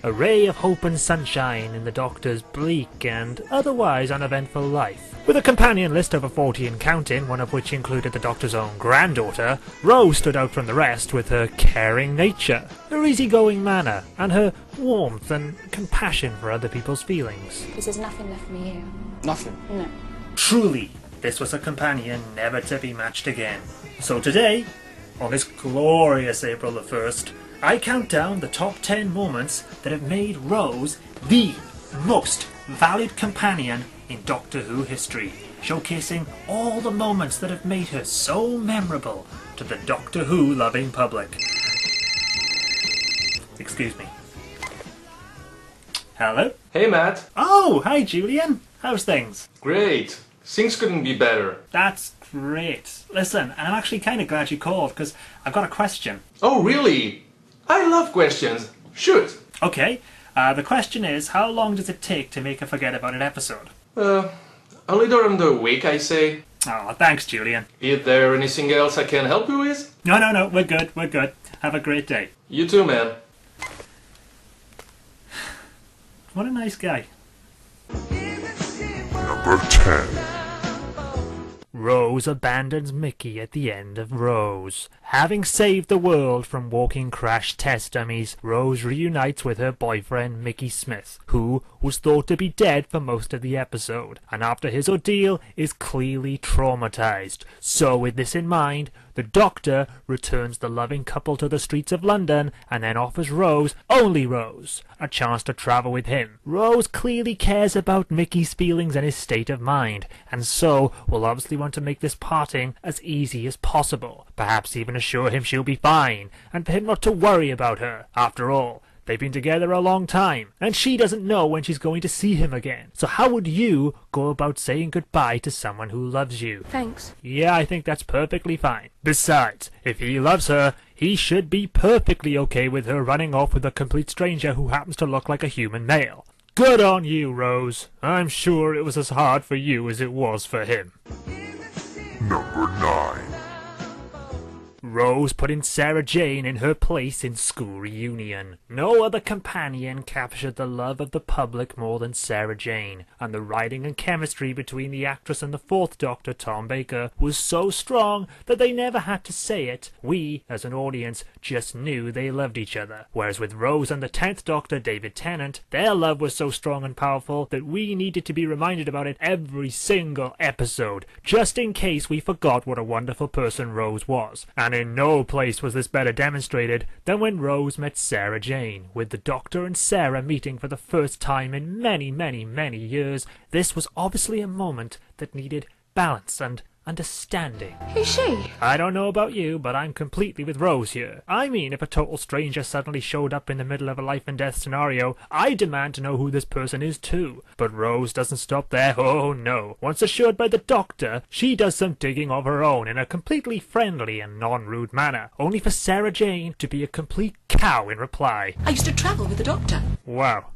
a ray of hope and sunshine in the Doctor's bleak and otherwise uneventful life. With a companion list over 40 and counting, one of which included the Doctor's own granddaughter, Rose stood out from the rest with her caring nature, her easygoing manner, and her warmth and compassion for other people's feelings. Because there's nothing left for me here. Nothing? No. Truly, this was a companion never to be matched again. So today, on this glorious April the 1st, I count down the top 10 moments that have made Rose the most valued companion in Doctor Who history, showcasing all the moments that have made her so memorable to the Doctor Who loving public. Excuse me. Hello? Hey Matt. Oh, hi Julian. How's things? Great. Things couldn't be better. That's great. Listen, I'm actually kind of glad you called because I've got a question. Oh really? I love questions. Shoot. Okay, the question is, how long does it take to make a forget about it episode? A little under a week, I say. Oh, thanks Julian. Is there anything else I can help you with? No, we're good. Have a great day. You too, man. What a nice guy. Number 10. Rose abandons Mickey at the end of Rose. Having saved the world from walking crash test dummies, Rose reunites with her boyfriend Mickey Smith, who was thought to be dead for most of the episode, and after his ordeal is clearly traumatized. So with this in mind, the Doctor returns the loving couple to the streets of London and then offers Rose, only Rose, a chance to travel with him. Rose clearly cares about Mickey's feelings and his state of mind, and so will obviously want to make this parting as easy as possible, perhaps even assure him she'll be fine, and for him not to worry about her. After all, they've been together a long time, and she doesn't know when she's going to see him again. So how would you go about saying goodbye to someone who loves you? Thanks. Yeah, I think that's perfectly fine. Besides, if he loves her, he should be perfectly okay with her running off with a complete stranger who happens to look like a human male. Good on you, Rose. I'm sure it was as hard for you as it was for him. Number 9. Rose putting Sarah Jane in her place in School Reunion. No other companion captured the love of the public more than Sarah Jane, and the writing and chemistry between the actress and the fourth Doctor, Tom Baker, was so strong that they never had to say it. We, as an audience, just knew they loved each other. Whereas with Rose and the 10th Doctor, David Tennant, their love was so strong and powerful that we needed to be reminded about it every single episode, just in case we forgot what a wonderful person Rose was. And in no place was this better demonstrated than when Rose met Sarah Jane, with the Doctor and Sarah meeting for the first time in many years. This was obviously a moment that needed balance and understanding. Who's she? I don't know about you, but I'm completely with Rose here. I mean, if a total stranger suddenly showed up in the middle of a life and death scenario, I demand to know who this person is too. But Rose doesn't stop there, oh no. Once assured by the Doctor, she does some digging of her own in a completely friendly and non-rude manner, only for Sarah Jane to be a complete cow in reply. I used to travel with the Doctor. Wow,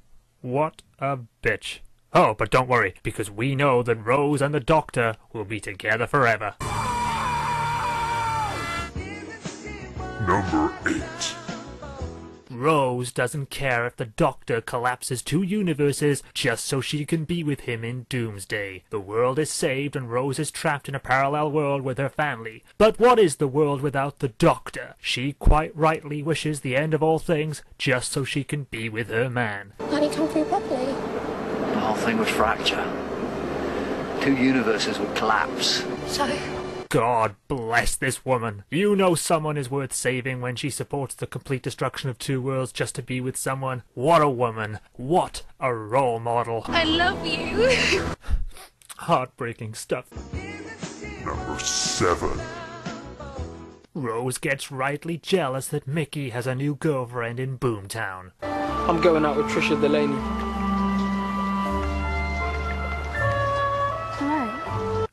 what a bitch. Oh, but don't worry, because we know that Rose and the Doctor will be together forever. Number 8. Rose doesn't care if the Doctor collapses 2 universes just so she can be with him in Doomsday. The world is saved and Rose is trapped in a parallel world with her family. But what is the world without the Doctor? She quite rightly wishes the end of all things just so she can be with her man. Can't he come through properly? The whole thing would fracture. 2 universes would collapse. So? God bless this woman. You know someone is worth saving when she supports the complete destruction of 2 worlds just to be with someone. What a woman. What a role model. I love you. Heartbreaking stuff. Number 7. Rose gets rightly jealous that Mickey has a new girlfriend in Boomtown. I'm going out with Trisha Delaney.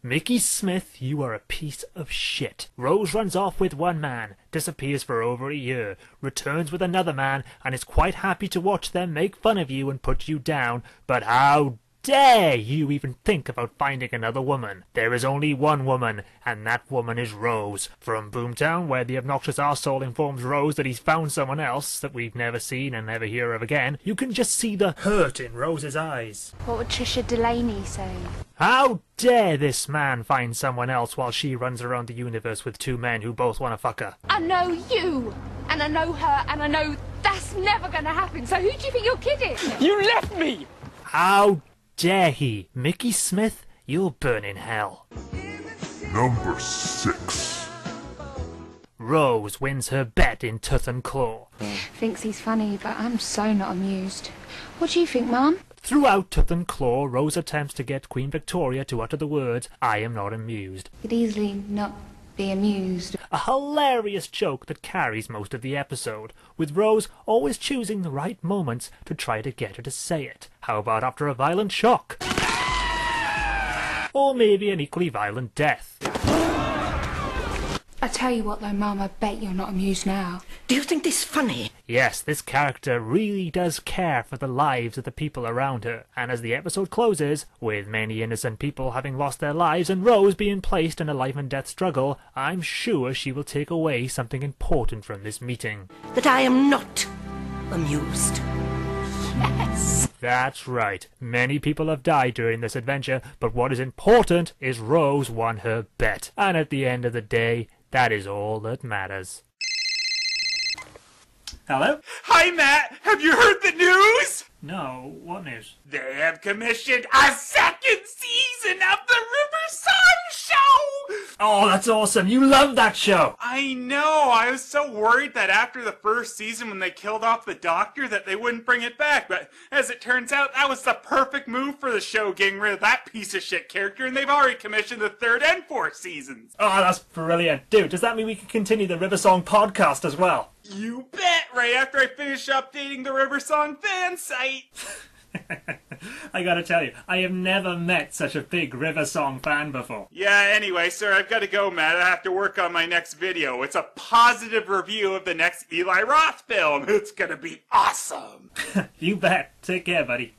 Mickey Smith, you are a piece of shit. Rose runs off with one man, disappears for over a year, returns with another man, and is quite happy to watch them make fun of you and put you down. But how dare you even think about finding another woman? There is only one woman, and that woman is Rose. From Boomtown, where the obnoxious arsehole informs Rose that he's found someone else that we've never seen and never hear of again, you can just see the hurt in Rose's eyes. What would Trisha Delaney say? How dare this man find someone else while she runs around the universe with two men who both want to fuck her? I know you, and I know her, and I know that's never going to happen, so who do you think you're kidding? You left me! How dare he? Mickey Smith, you'll burn in hell. Number 6. Rose wins her bet in Tooth and Claw. Thinks he's funny, but I'm so not amused. What do you think, Mum? Throughout Tooth and Claw, Rose attempts to get Queen Victoria to utter the words, "I am not amused." Could easily not be amused. A hilarious joke that carries most of the episode, with Rose always choosing the right moments to try to get her to say it. How about after a violent shock? Or maybe an equally violent death. I tell you what though, Mum, I bet you're not amused now. Do you think this funny? Yes, this character really does care for the lives of the people around her, and as the episode closes, with many innocent people having lost their lives and Rose being placed in a life and death struggle, I'm sure she will take away something important from this meeting. That I am not amused. Yes! That's right, many people have died during this adventure, but what is important is Rose won her bet, and at the end of the day, that is all that matters. Hello? Hi, Matt. Have you heard the news? No, what news? They have commissioned a second season of the River Song Show! Oh, that's awesome. You love that show. I know. I was so worried that after the first season when they killed off the doctor that they wouldn't bring it back. But as it turns out, that was the perfect move for the show, getting rid of that piece of shit character, and they've already commissioned the 3rd and 4th seasons. Oh, that's brilliant. Dude, does that mean we can continue the River Song podcast as well? You bet, right after I finish updating the River Song fan site. I gotta tell you, I have never met such a big River Song fan before. Yeah, anyway, sir, I've got to go, Matt. I have to work on my next video. It's a positive review of the next Eli Roth film. It's gonna be awesome. You bet. Take care, buddy.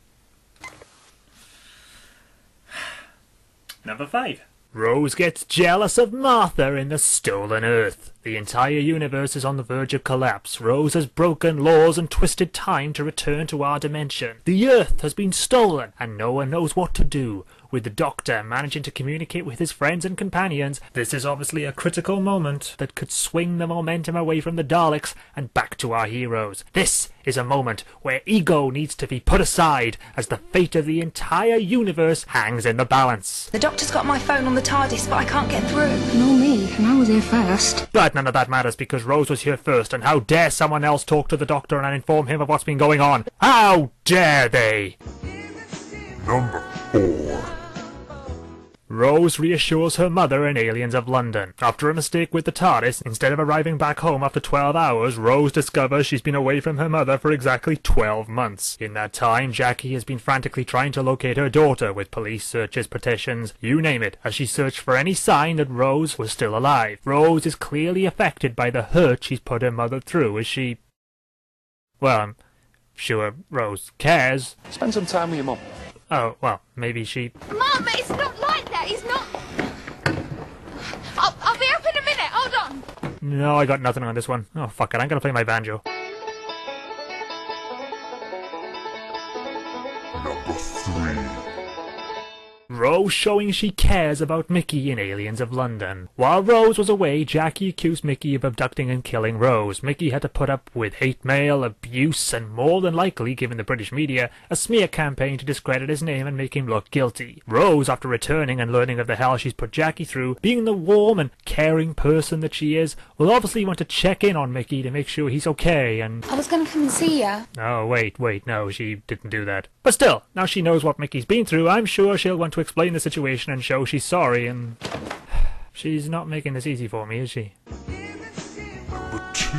Number 5. Rose gets jealous of Martha in the Stolen Earth. The entire universe is on the verge of collapse. Rose has broken laws and twisted time to return to our dimension. The Earth has been stolen, and no one knows what to do. With the Doctor managing to communicate with his friends and companions, this is obviously a critical moment that could swing the momentum away from the Daleks and back to our heroes. This is a moment where ego needs to be put aside as the fate of the entire universe hangs in the balance. The doctor's got my phone on the TARDIS, but I can't get through. Nor me, and I was here first. But none of that matters because Rose was here first, and how dare someone else talk to the Doctor and inform him of what's been going on? How dare they? Number 4. Rose reassures her mother in Aliens of London. After a mistake with the TARDIS, instead of arriving back home after 12 hours, Rose discovers she's been away from her mother for exactly 12 months. In that time, Jackie has been frantically trying to locate her daughter with police searches, petitions, you name it, as she searched for any sign that Rose was still alive. Rose is clearly affected by the hurt she's put her mother through as she... Well, I'm sure Rose cares. Spend some time with your mum. Oh, well, maybe she... Mum, it's not like that, it's not... I'll be up in a minute, hold on. No, I got nothing on this one. Oh, fuck it, I'm gonna play my banjo. Number 3. Rose showing she cares about Mickey in Aliens of London. While Rose was away, Jackie accused Mickey of abducting and killing Rose. Mickey had to put up with hate mail, abuse, and more than likely, given the British media, a smear campaign to discredit his name and make him look guilty. Rose, after returning and learning of the hell she's put Jackie through, being the warm and caring person that she is, will obviously want to check in on Mickey to make sure he's okay and... I was going to come and see ya. Oh, wait, no, she didn't do that. But still, now she knows what Mickey's been through, I'm sure she'll want to explain the situation and show she's sorry, and she's not making this easy for me, is she? Number 2.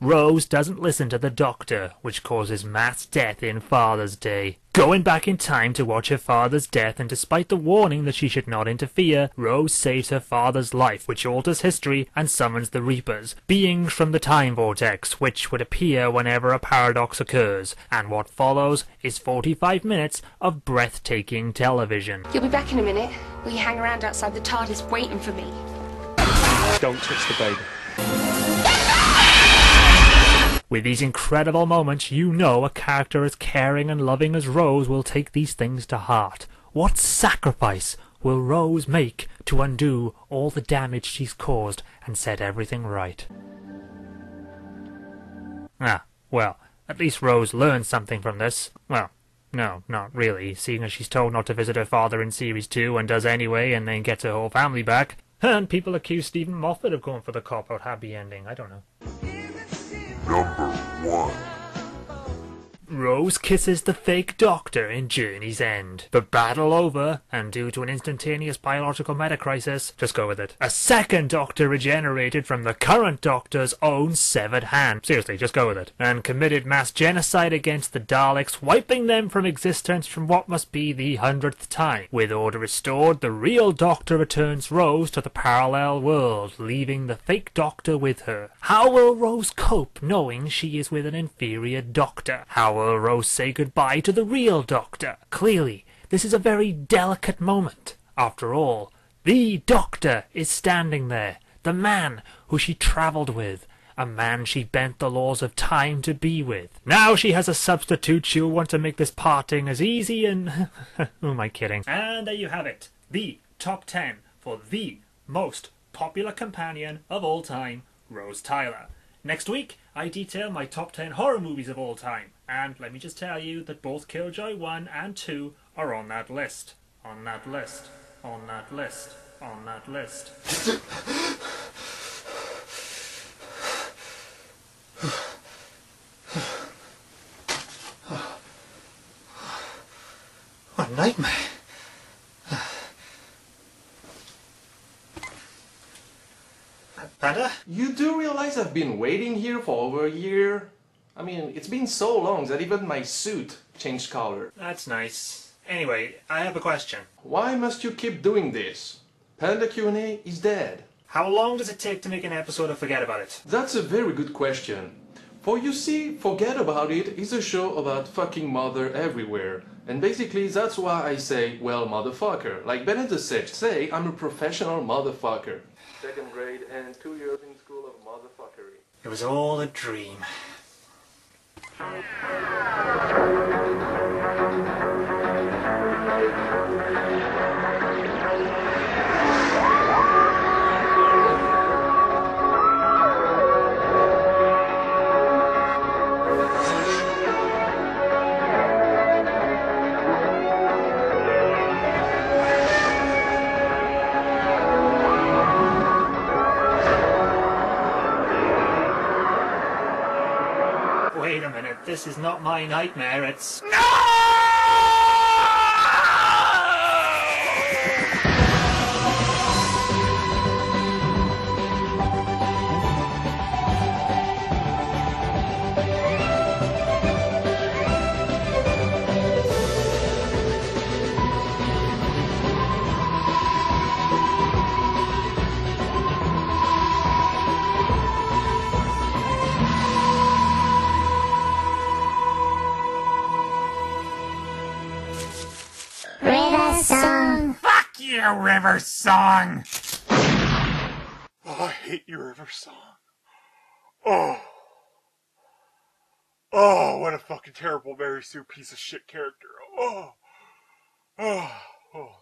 Rose doesn't listen to the doctor, which causes mass death in Father's Day. Going back in time to watch her father's death, and despite the warning that she should not interfere, Rose saves her father's life, which alters history and summons the Reapers, beings from the time vortex, which would appear whenever a paradox occurs, and what follows is 45 minutes of breathtaking television. You'll be back in a minute. Will you hang around outside the TARDIS waiting for me? Don't touch the baby. With these incredible moments, you know a character as caring and loving as Rose will take these things to heart. What sacrifice will Rose make to undo all the damage she's caused and set everything right? Ah, well, at least Rose learned something from this. Well, no, not really, seeing as she's told not to visit her father in Series 2 and does anyway and then gets her whole family back. And people accuse Stephen Moffat of going for the cop-out happy ending. I don't know. Number 1. Rose kisses the fake doctor in Journey's End. The battle over, and due to an instantaneous biological meta-crisis, just go with it, a second doctor regenerated from the current doctor's own severed hand. Seriously, just go with it. And committed mass genocide against the Daleks, wiping them from existence from what must be the 100th time. With order restored, the real doctor returns Rose to the parallel world, leaving the fake doctor with her. How will Rose cope knowing she is with an inferior doctor? How will Rose say goodbye to the real doctor? Clearly, this is a very delicate moment. After all, the doctor is standing there, the man who she travelled with, a man she bent the laws of time to be with. Now she has a substitute, she'll want to make this parting as easy and... who am I kidding? And there you have it, the top 10 for the most popular companion of all time, Rose Tyler. Next week, I detail my top 10 horror movies of all time, and let me just tell you that both Killjoy 1 and 2 are on that list. On that list. On that list. On that list. What a nightmare. Panda? You do realize I've been waiting here for over a year? I mean, it's been so long that even my suit changed color. That's nice. Anyway, I have a question. Why must you keep doing this? Panda Q&A is dead. How long does it take to make an episode of Forget About It? That's a very good question. For you see, Forget About It is a show about fucking mother everywhere. And basically that's why I say, well, motherfucker. Like Benedict say, I'm a professional motherfucker. 2nd grade and 2 years in school of motherfuckery. It was all a dream. Wait a minute, this is not my nightmare, it's... Your river song! Oh, I hate your river song. Oh. Oh, what a fucking terrible Mary Sue piece of shit character. Oh. Oh. Oh.